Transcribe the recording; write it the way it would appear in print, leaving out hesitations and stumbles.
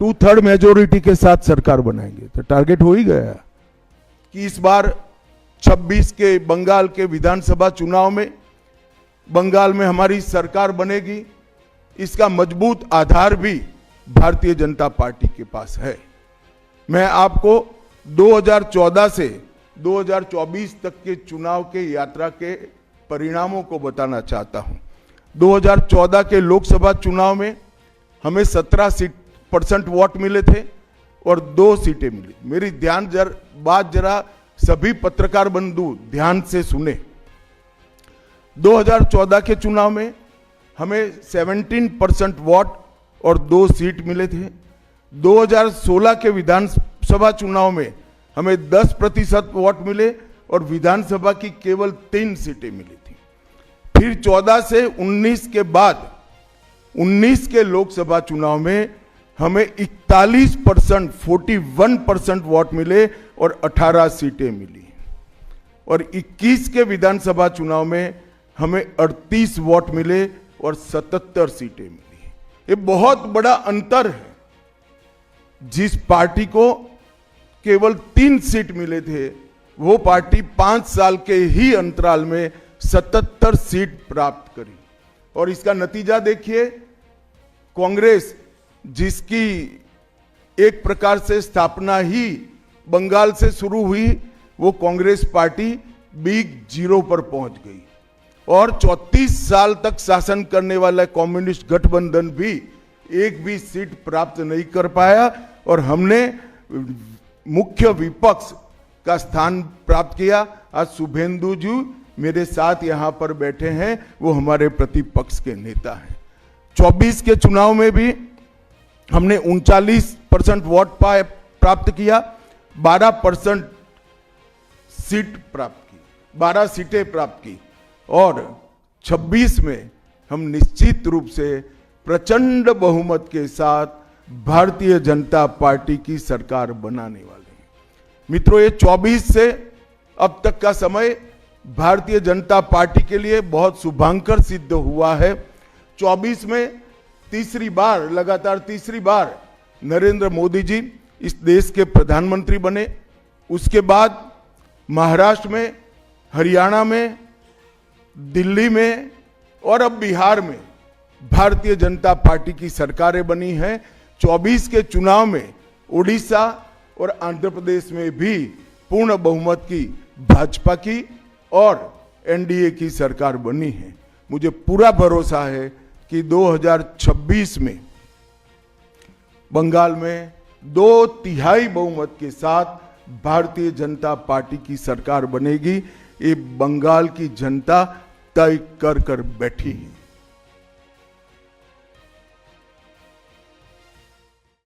2/3 majority के साथ सरकार बनाएंगे। तो टारगेट हो ही गया कि इस बार 26 के बंगाल के विधानसभा चुनाव में बंगाल में हमारी सरकार बनेगी। इसका मजबूत आधार भी भारतीय जनता पार्टी के पास है। मैं आपको 2014 से 2024 तक के चुनाव के यात्रा के परिणामों को बताना चाहता हूं। 2014 के लोकसभा चुनाव में हमें 17% वोट मिले थे और 2 सीटें मिली। मेरी बात जरा सभी पत्रकार बंधु ध्यान से सुने। 2014 के चुनाव में हमें 17% वोट और 2 सीट मिले थे। 2016 के विधानसभा चुनाव में हमें 10% वोट मिले और विधानसभा की केवल 3 सीटें मिली थी। फिर 14 से 19 के बाद 19 के लोकसभा चुनाव में हमें 41% वोट मिले और 18 सीटें मिली। और 21 के विधानसभा चुनाव में हमें 38 वोट मिले और 77 सीटें मिली। ये बहुत बड़ा अंतर है। जिस पार्टी को केवल 3 सीट मिले थे, वो पार्टी 5 साल के ही अंतराल में 77 सीट प्राप्त करी। और इसका नतीजा देखिए, कांग्रेस जिसकी एक प्रकार से स्थापना ही बंगाल से शुरू हुई, वो कांग्रेस पार्टी बिग जीरो पर पहुंच गई। और 34 साल तक शासन करने वाला कम्युनिस्ट गठबंधन भी एक भी सीट प्राप्त नहीं कर पाया और हमने मुख्य विपक्ष का स्थान प्राप्त किया। आज शुभेंदु जी मेरे साथ यहां पर बैठे हैं, वो हमारे प्रतिपक्ष के नेता हैं। 24 के चुनाव में भी हमने 39% वोट प्राप्त किया, 12% सीट प्राप्त की, 12 सीटें प्राप्त की। और 26 में हम निश्चित रूप से प्रचंड बहुमत के साथ भारतीय जनता पार्टी की सरकार बनाने वाले हैं। मित्रों, ये 24 से अब तक का समय भारतीय जनता पार्टी के लिए बहुत शुभंकर सिद्ध हुआ है। 24 में लगातार तीसरी बार नरेंद्र मोदी जी इस देश के प्रधानमंत्री बने। उसके बाद महाराष्ट्र में, हरियाणा में, दिल्ली में और अब बिहार में भारतीय जनता पार्टी की सरकारें बनी हैं। 24 के चुनाव में उड़ीसा और आंध्र प्रदेश में भी पूर्ण बहुमत की भाजपा की और एनडीए की सरकार बनी है। मुझे पूरा भरोसा है कि 2026 में बंगाल में 2/3 बहुमत के साथ भारतीय जनता पार्टी की सरकार बनेगी। ये बंगाल की जनता तय कर बैठी है।